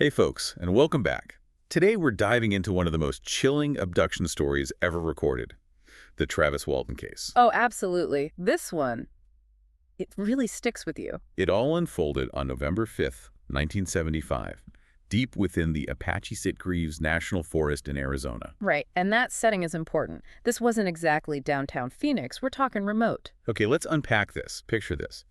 Hey folks, and welcome back. Today we're diving into one of the most chilling abduction stories ever recorded, the Travis Walton case. Oh, absolutely. This one, it really sticks with you. It all unfolded on November 5th, 1975, deep within the Apache Sitgreaves National Forest in Arizona. Right, and that setting is important. This wasn't exactly downtown Phoenix. We're talking remote. Okay, let's unpack this. Picture this.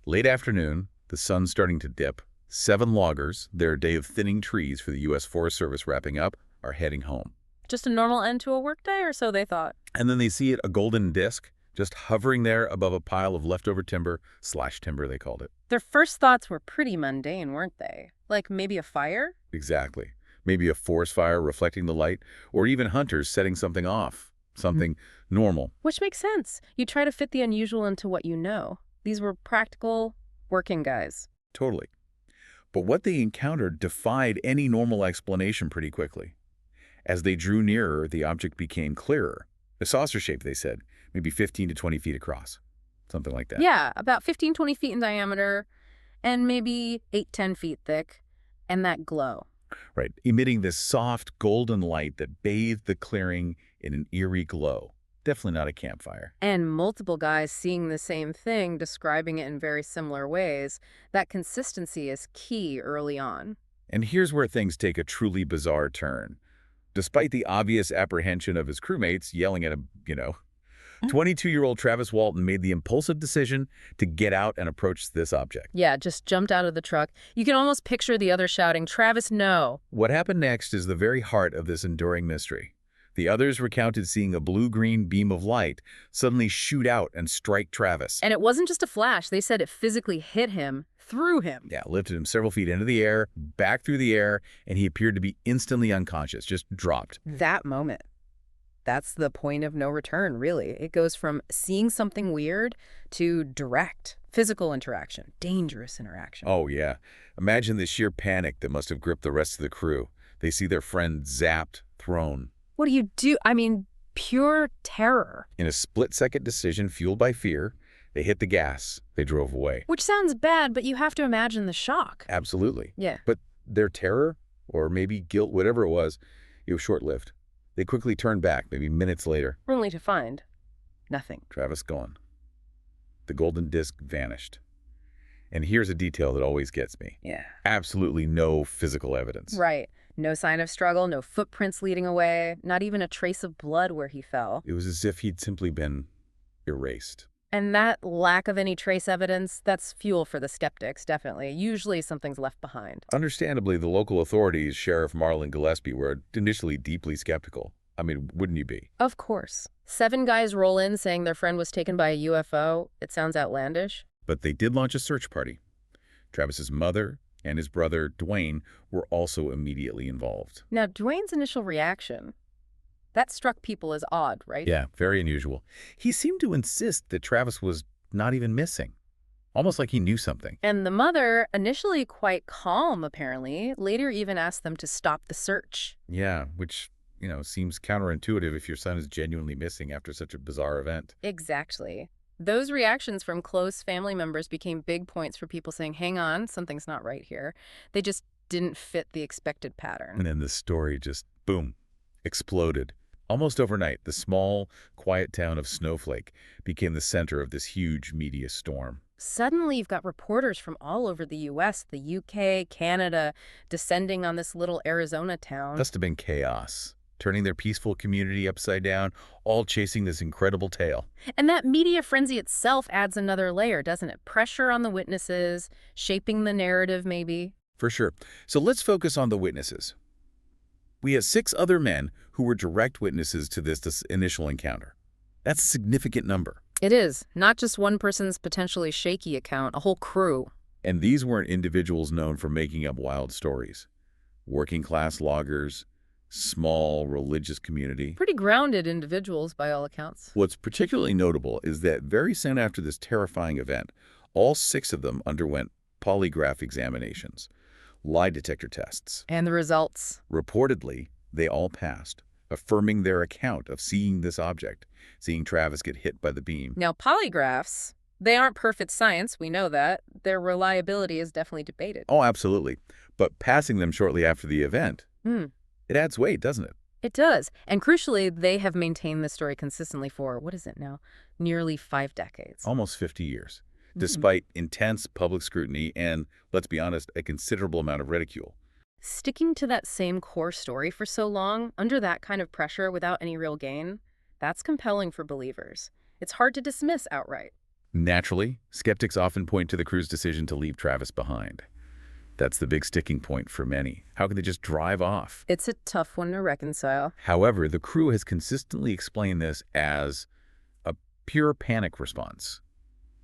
Late afternoon, the sun's starting to dip. 7 loggers, their day of thinning trees for the U.S. Forest Service wrapping up, are heading home. Just a normal end to a workday, or so they thought. And then they see it, a golden disc, just hovering there above a pile of leftover timber, slash timber they called it. Their first thoughts were pretty mundane, weren't they? Like maybe a fire? Exactly. Maybe a forest fire reflecting the light, or even hunters setting something off. Something normal. Which makes sense. You try to fit the unusual into what you know. These were practical, working guys. Totally. But what they encountered defied any normal explanation pretty quickly. As they drew nearer, the object became clearer. A saucer shape, they said, maybe 15 to 20 feet across. Something like that. Yeah, about 15, 20 feet in diameter, and maybe 8, 10 feet thick, and that glow. Right, emitting this soft golden light that bathed the clearing in an eerie glow. Definitely not a campfire. And multiple guys seeing the same thing, describing it in very similar ways. That consistency is key early on. And here's where things take a truly bizarre turn. Despite the obvious apprehension of his crewmates yelling at him, 22-year-old Travis Walton made the impulsive decision to get out and approach this object. Yeah, just jumped out of the truck. You can almost picture the others shouting, "Travis, no!" What happened next is the very heart of this enduring mystery. The others recounted seeing a blue-green beam of light suddenly shoot out and strike Travis. And it wasn't just a flash. They said it physically hit him, through him. Yeah, lifted him several feet into the air, back through the air, and he appeared to be instantly unconscious, just dropped. That moment. That's the point of no return, really. It goes from seeing something weird to direct, physical interaction, dangerous interaction. Oh, yeah. Imagine the sheer panic that must have gripped the rest of the crew. They see their friend zapped, thrown. What do you do? I mean, pure terror. In a split-second decision fueled by fear, they hit the gas. They drove away. Which sounds bad, but you have to imagine the shock. Absolutely. Yeah. But their terror, or maybe guilt, whatever it was short-lived. They quickly turned back, maybe minutes later. Only to find nothing. Travis gone. The golden disc vanished. And here's a detail that always gets me. Yeah. Absolutely no physical evidence. Right. No sign of struggle, no footprints leading away, not even a trace of blood where he fell. It was as if he'd simply been erased. And that lack of any trace evidence, that's fuel for the skeptics, definitely. Usually something's left behind. Understandably, the local authorities, Sheriff Marlon Gillespie, were initially deeply skeptical. I mean, wouldn't you be? Of course. 7 guys roll in saying their friend was taken by a UFO. It sounds outlandish. But they did launch a search party. Travis's mother and his brother, Dwayne, were also immediately involved. Now, Dwayne's initial reaction, that struck people as odd, right? Yeah, very unusual. He seemed to insist that Travis was not even missing, almost like he knew something. And the mother, initially quite calm, apparently, later even asked them to stop the search. Yeah, which, seems counterintuitive if your son is genuinely missing after such a bizarre event. Exactly. Those reactions from close family members became big points for people saying, hang on, something's not right here. They just didn't fit the expected pattern. And then the story just, boom, exploded. Almost overnight, the small, quiet town of Snowflake became the center of this huge media storm. Suddenly, you've got reporters from all over the U.S., the U.K., Canada, descending on this little Arizona town. Must have been chaos, turning their peaceful community upside down, all chasing this incredible tale. And that media frenzy itself adds another layer, doesn't it? Pressure on the witnesses, shaping the narrative, maybe. For sure. So let's focus on the witnesses. We have 6 other men who were direct witnesses to this initial encounter. That's a significant number. It is. Not just one person's potentially shaky account, a whole crew. And these weren't individuals known for making up wild stories. Working-class loggers, small religious community. Pretty grounded individuals, by all accounts. What's particularly notable is that very soon after this terrifying event, all 6 of them underwent polygraph examinations, lie detector tests. And the results? Reportedly, they all passed, affirming their account of seeing this object, seeing Travis get hit by the beam. Now, polygraphs, They aren't perfect science, we know that. Their reliability is definitely debated. Oh, absolutely. But passing them shortly after the event, Hmm. it adds weight, doesn't it? It does. And crucially, they have maintained this story consistently for, what is it now? Nearly 5 decades. Almost 50 years, Mhm. despite intense public scrutiny and, let's be honest, a considerable amount of ridicule. Sticking to that same core story for so long, under that kind of pressure without any real gain, that's compelling for believers. It's hard to dismiss outright. Naturally, skeptics often point to the crew's decision to leave Travis behind. That's the big sticking point for many. How could they just drive off? It's a tough one to reconcile. However, the crew has consistently explained this as a pure panic response.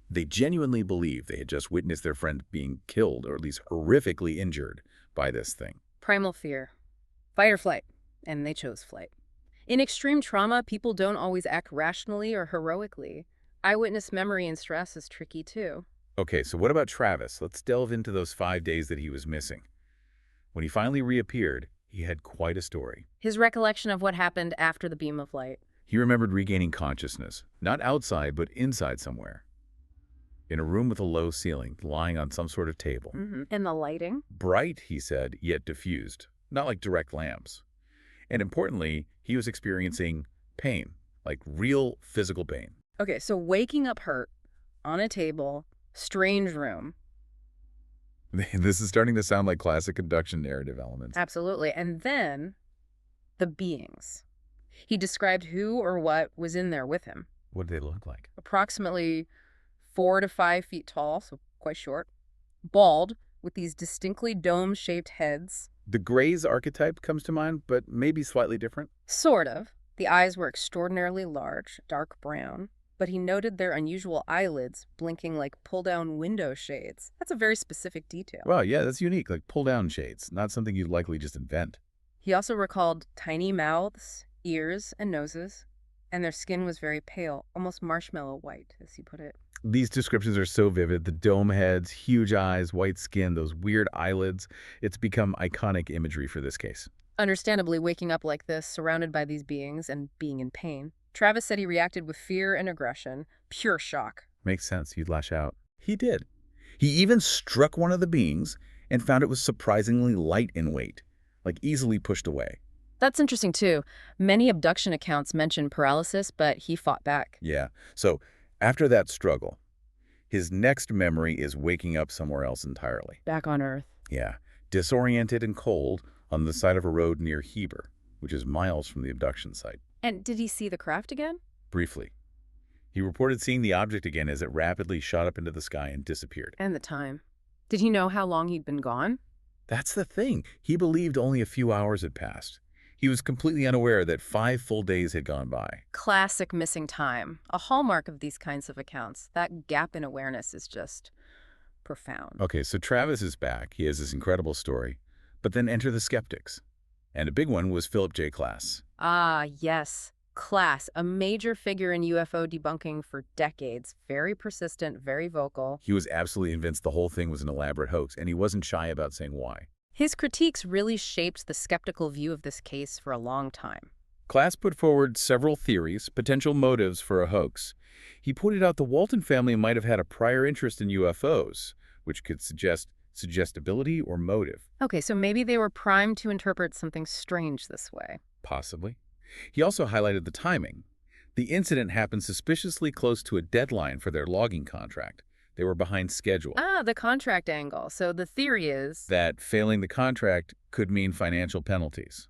They genuinely believe they had just witnessed their friend being killed, or at least horrifically injured, by this thing. Primal fear. Fight or flight. And they chose flight. In extreme trauma, people don't always act rationally or heroically. Eyewitness memory and stress is tricky too. Okay, so what about Travis? Let's delve into those 5 days that he was missing. When he finally reappeared, he had quite a story. His recollection of what happened after the beam of light. He remembered regaining consciousness, not outside, but inside somewhere. In a room with a low ceiling, lying on some sort of table. And the lighting? Bright, he said, yet diffused, not like direct lamps. And importantly, he was experiencing pain, like real physical pain. Okay, so waking up hurt, on a table, strange room. This is starting to sound like classic abduction narrative elements. Absolutely. And then the beings. He described who or what was in there with him. What do they look like? Approximately 4 to 5 feet tall, so quite short. Bald, with these distinctly dome-shaped heads. The Greys archetype comes to mind, but maybe slightly different. Sort of. The eyes were extraordinarily large, dark brown. But he noted their unusual eyelids blinking like pull-down window shades. That's a very specific detail. Wow, yeah, that's unique, like pull-down shades, not something you'd likely just invent. He also recalled tiny mouths, ears, and noses, and their skin was very pale, almost marshmallow white, as he put it. These descriptions are so vivid. The dome heads, huge eyes, white skin, those weird eyelids. It's become iconic imagery for this case. Understandably, waking up like this, surrounded by these beings and being in pain, Travis said he reacted with fear and aggression, pure shock. Makes sense, you'd lash out. He did. He even struck one of the beings and found it was surprisingly light in weight, like easily pushed away. That's interesting, too. Many abduction accounts mention paralysis, but he fought back. Yeah, so after that struggle, his next memory is waking up somewhere else entirely. Back on Earth. Yeah, disoriented and cold on the side of a road near Heber, which is miles from the abduction site. And did he see the craft again? Briefly. He reported seeing the object again as it rapidly shot up into the sky and disappeared. And the time. Did he know how long he'd been gone? That's the thing. He believed only a few hours had passed. He was completely unaware that 5 full days had gone by. Classic missing time. A hallmark of these kinds of accounts. That gap in awareness is just profound. Okay, so Travis is back. He has this incredible story. But then enter the skeptics. And a big one was Philip J. Klass. Ah, yes. Klass, a major figure in UFO debunking for decades. Very persistent, very vocal. He was absolutely convinced the whole thing was an elaborate hoax, and he wasn't shy about saying why. His critiques really shaped the skeptical view of this case for a long time. Klass put forward several theories, potential motives for a hoax. He pointed out the Walton family might have had a prior interest in UFOs, which could suggest suggestibility or motive. Okay, so maybe they were primed to interpret something strange this way. Possibly. He also highlighted the timing. The incident happened suspiciously close to a deadline for their logging contract. They were behind schedule. Ah, the contract angle. So the theory is That failing the contract could mean financial penalties.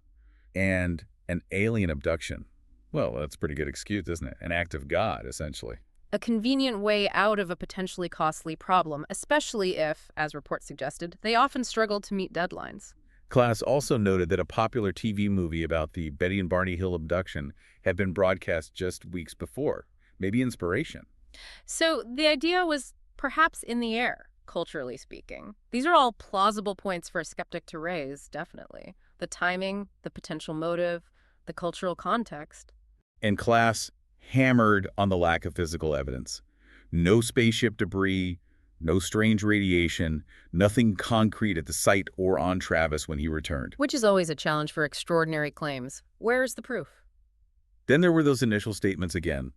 And an alien abduction. Well, that's a pretty good excuse, isn't it? An act of God, essentially. a convenient way out of a potentially costly problem, especially if, as reports suggested, they often struggle to meet deadlines. Klass also noted that a popular TV movie about the Betty and Barney Hill abduction had been broadcast just weeks before. Maybe inspiration. So the idea was perhaps in the air, culturally speaking. These are all plausible points for a skeptic to raise, definitely. The timing, the potential motive, the cultural context. And Klass hammered on the lack of physical evidence. No spaceship debris, no strange radiation, nothing concrete at the site or on Travis when he returned. Which is always a challenge for extraordinary claims. Where's the proof? Then there were those initial statements again.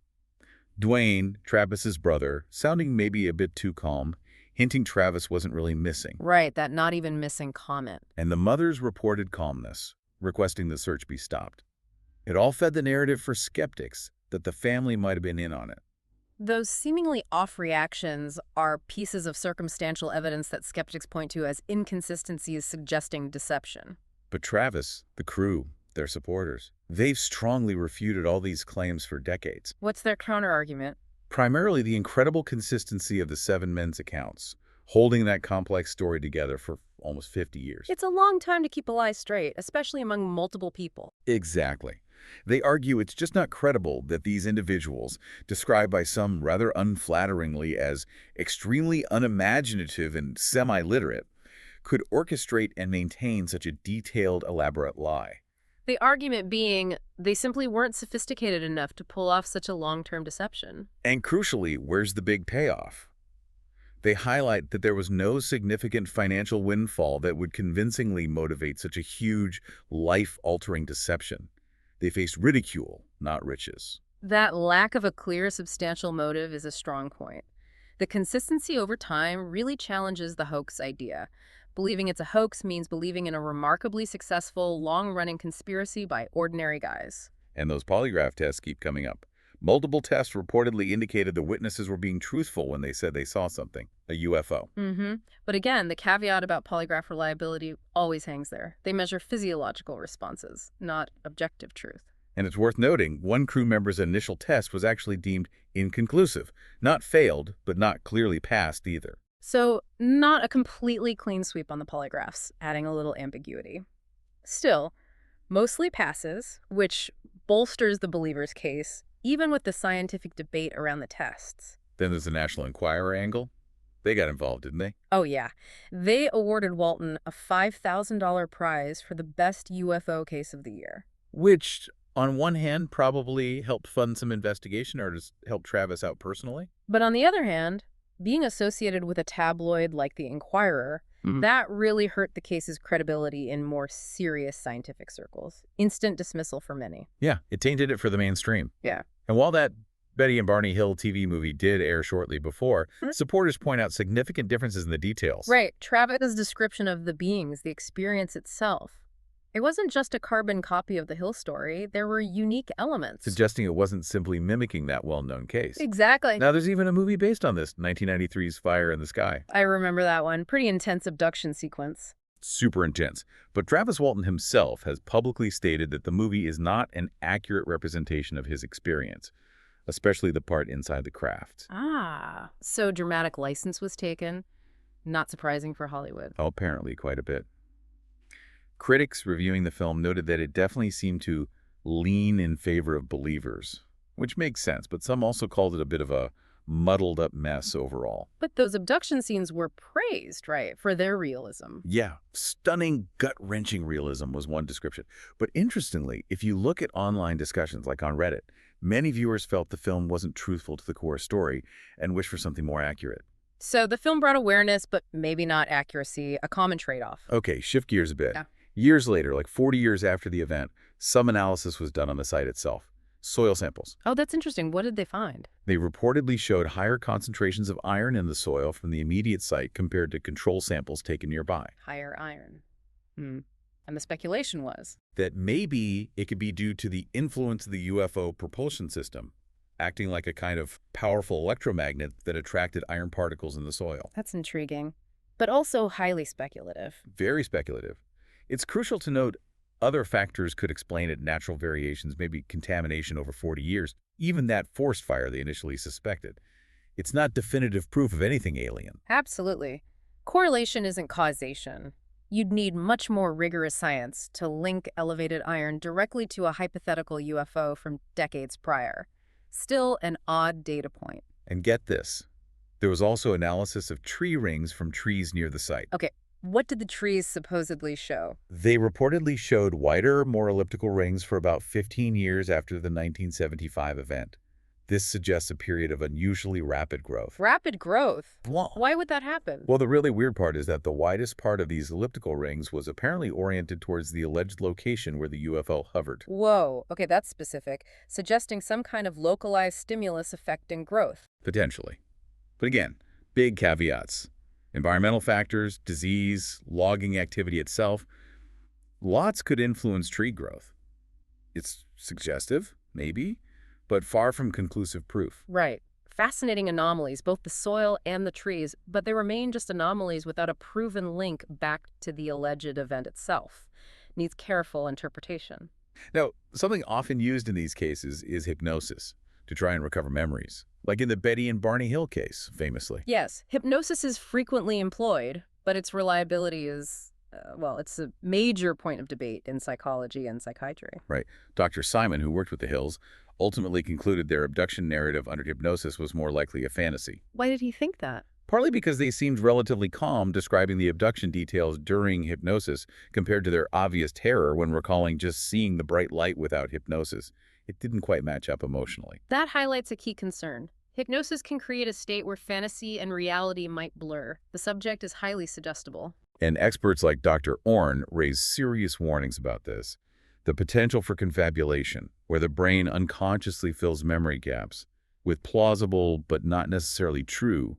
Dwayne, Travis's brother, sounding maybe a bit too calm, hinting Travis wasn't really missing. Right, that not even missing comment. And the mother's reported calmness, requesting the search be stopped. It all fed the narrative for skeptics that the family might have been in on it. Those seemingly off reactions are pieces of circumstantial evidence that skeptics point to as inconsistencies suggesting deception. But Travis, the crew, their supporters, they've strongly refuted all these claims for decades. What's their counterargument? Primarily the incredible consistency of the seven men's accounts, holding that complex story together for almost 50 years. It's a long time to keep a lie straight, especially among multiple people. Exactly. They argue it's just not credible that these individuals, described by some rather unflatteringly as extremely unimaginative and semi-literate, could orchestrate and maintain such a detailed, elaborate lie. The argument being they simply weren't sophisticated enough to pull off such a long-term deception. And crucially, where's the big payoff? They highlight that there was no significant financial windfall that would convincingly motivate such a huge, life-altering deception. They faced ridicule, not riches. That lack of a clear, substantial motive is a strong point. The consistency over time really challenges the hoax idea. Believing it's a hoax means believing in a remarkably successful, long-running conspiracy by ordinary guys. And those polygraph tests keep coming up. Multiple tests reportedly indicated the witnesses were being truthful when they said they saw something, a UFO. But again, the caveat about polygraph reliability always hangs there. They measure physiological responses, not objective truth. And it's worth noting, one crew member's initial test was actually deemed inconclusive. Not failed, but not clearly passed either. So, not a completely clean sweep on the polygraphs, adding a little ambiguity. Still, mostly passes, which bolsters the believer's case, even with the scientific debate around the tests. Then there's the National Enquirer angle. They got involved, didn't they? Oh yeah, they awarded Walton a $5,000 prize for the best UFO case of the year. Which, on one hand, probably helped fund some investigation or just helped Travis out personally. But on the other hand, being associated with a tabloid like the Enquirer, that really hurt the case's credibility in more serious scientific circles. Instant dismissal for many. Yeah, it tainted it for the mainstream. Yeah. And while that Betty and Barney Hill TV movie did air shortly before, supporters point out significant differences in the details. Right. Travis' description of the beings, the experience itself. It wasn't just a carbon copy of the Hill story. There were unique elements. Suggesting it wasn't simply mimicking that well-known case. Exactly. Now, there's even a movie based on this, 1993's Fire in the Sky. I remember that one. Pretty intense abduction sequence. Super intense. But Travis Walton himself has publicly stated that the movie is not an accurate representation of his experience, especially the part inside the craft. Ah, so dramatic license was taken. Not surprising for Hollywood. Oh, apparently quite a bit. Critics reviewing the film noted that it definitely seemed to lean in favor of believers, which makes sense, but some also called it a bit of a muddled-up mess overall. But those abduction scenes were praised, right, for their realism. Yeah, stunning, gut-wrenching realism was one description. But interestingly, if you look at online discussions like on Reddit, many viewers felt the film wasn't truthful to the core story and wished for something more accurate. So the film brought awareness, but maybe not accuracy, a common trade-off. Okay, shift gears a bit. Yeah. Years later, like 40 years after the event, some analysis was done on the site itself. Soil samples. Oh, that's interesting. What did they find? They reportedly showed higher concentrations of iron in the soil from the immediate site compared to control samples taken nearby. Higher iron. And the speculation was? That maybe it could be due to the influence of the UFO propulsion system, acting like a kind of powerful electromagnet that attracted iron particles in the soil. That's intriguing, but also highly speculative. Very speculative. It's crucial to note other factors could explain it: natural variations, maybe contamination over 40 years, even that forest fire they initially suspected. It's not definitive proof of anything alien. Absolutely. Correlation isn't causation. You'd need much more rigorous science to link elevated iron directly to a hypothetical UFO from decades prior. Still an odd data point. And get this, there was also analysis of tree rings from trees near the site. Okay, what did the trees supposedly show? They reportedly showed wider, more elliptical rings for about 15 years after the 1975 event. This suggests a period of unusually rapid growth. Rapid growth. Well, Why would that happen? well, the really weird part is that the widest part of these elliptical rings was apparently oriented towards the alleged location where the UFO hovered. Whoa, okay, that's specific, suggesting some kind of localized stimulus affecting growth. Potentially. But again, big caveats. Environmental factors, disease, logging activity itself, lots could influence tree growth. It's suggestive, maybe, but far from conclusive proof. Right. Fascinating anomalies, both the soil and the trees, but they remain just anomalies without a proven link back to the alleged event itself. Needs careful interpretation. Now, something often used in these cases is hypnosis to try and recover memories, like in the Betty and Barney Hill case, famously. Yes, hypnosis is frequently employed, but its reliability is, well, it's a major point of debate in psychology and psychiatry. Right. Dr. Simon, who worked with the Hills, ultimately concluded their abduction narrative under hypnosis was more likely a fantasy. Why did he think that? Partly because they seemed relatively calm describing the abduction details during hypnosis compared to their obvious terror when recalling just seeing the bright light without hypnosis. It didn't quite match up emotionally. That highlights a key concern. Hypnosis can create a state where fantasy and reality might blur. The subject is highly suggestible. And experts like Dr. Orn raise serious warnings about this. The potential for confabulation, where the brain unconsciously fills memory gaps with plausible but not necessarily true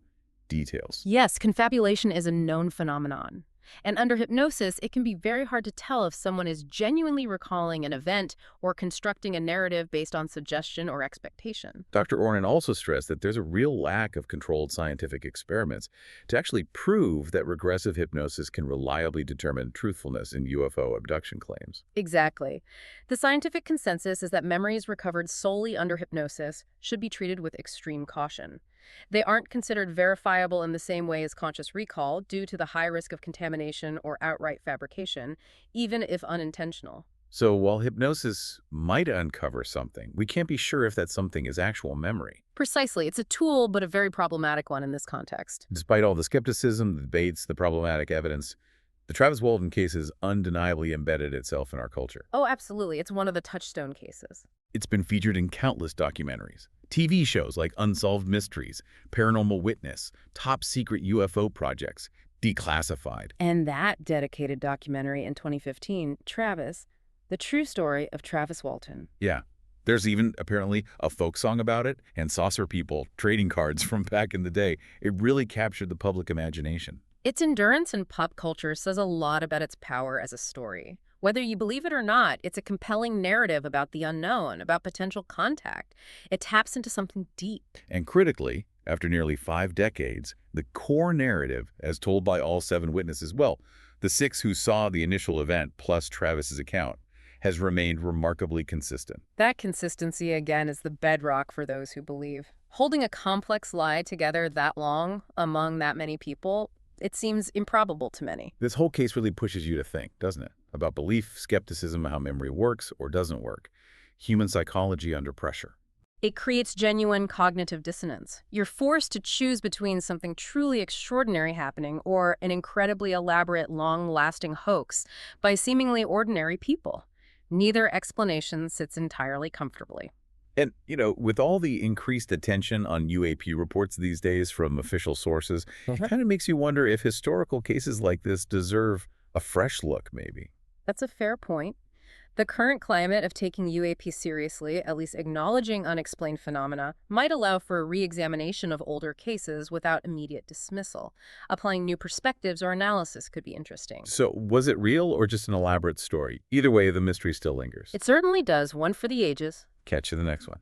details. Yes, confabulation is a known phenomenon. And under hypnosis, it can be very hard to tell if someone is genuinely recalling an event or constructing a narrative based on suggestion or expectation. Dr. Ornan also stressed that there's a real lack of controlled scientific experiments to actually prove that regressive hypnosis can reliably determine truthfulness in UFO abduction claims. Exactly. The scientific consensus is that memories recovered solely under hypnosis should be treated with extreme caution. They aren't considered verifiable in the same way as conscious recall due to the high risk of contamination or outright fabrication, even if unintentional. So while hypnosis might uncover something, we can't be sure if that something is actual memory. Precisely. It's a tool, but a very problematic one in this context. Despite all the skepticism, the debates, the problematic evidence, the Travis Walton case has undeniably embedded itself in our culture. Oh, absolutely. It's one of the touchstone cases. It's been featured in countless documentaries, TV shows like Unsolved Mysteries, Paranormal Witness, Top Secret UFO Projects, Declassified. And that dedicated documentary in 2015, Travis, the true story of Travis Walton. Yeah. There's even, apparently, a folk song about it, and Saucer People trading cards from back in the day. It really captured the public imagination. Its endurance in pop culture says a lot about its power as a story. Whether you believe it or not, it's a compelling narrative about the unknown, about potential contact. It taps into something deep. And critically, after nearly 5 decades, the core narrative, as told by all 7 witnesses, well, the 6 who saw the initial event plus Travis's account, has remained remarkably consistent. That consistency, again, is the bedrock for those who believe. Holding a complex lie together that long among that many people, it seems improbable to many. This whole case really pushes you to think, doesn't it? About belief, skepticism, how memory works or doesn't work. Human psychology under pressure. It creates genuine cognitive dissonance. You're forced to choose between something truly extraordinary happening or an incredibly elaborate, long-lasting hoax by seemingly ordinary people. Neither explanation sits entirely comfortably. And, with all the increased attention on UAP reports these days from official sources, it kind of makes you wonder if historical cases like this deserve a fresh look, maybe. That's a fair point. The current climate of taking UAP seriously, at least acknowledging unexplained phenomena, might allow for a re-examination of older cases without immediate dismissal. Applying new perspectives or analysis could be interesting. So, was it real or just an elaborate story? Either way, the mystery still lingers. It certainly does, one for the ages. Catch you in the next one.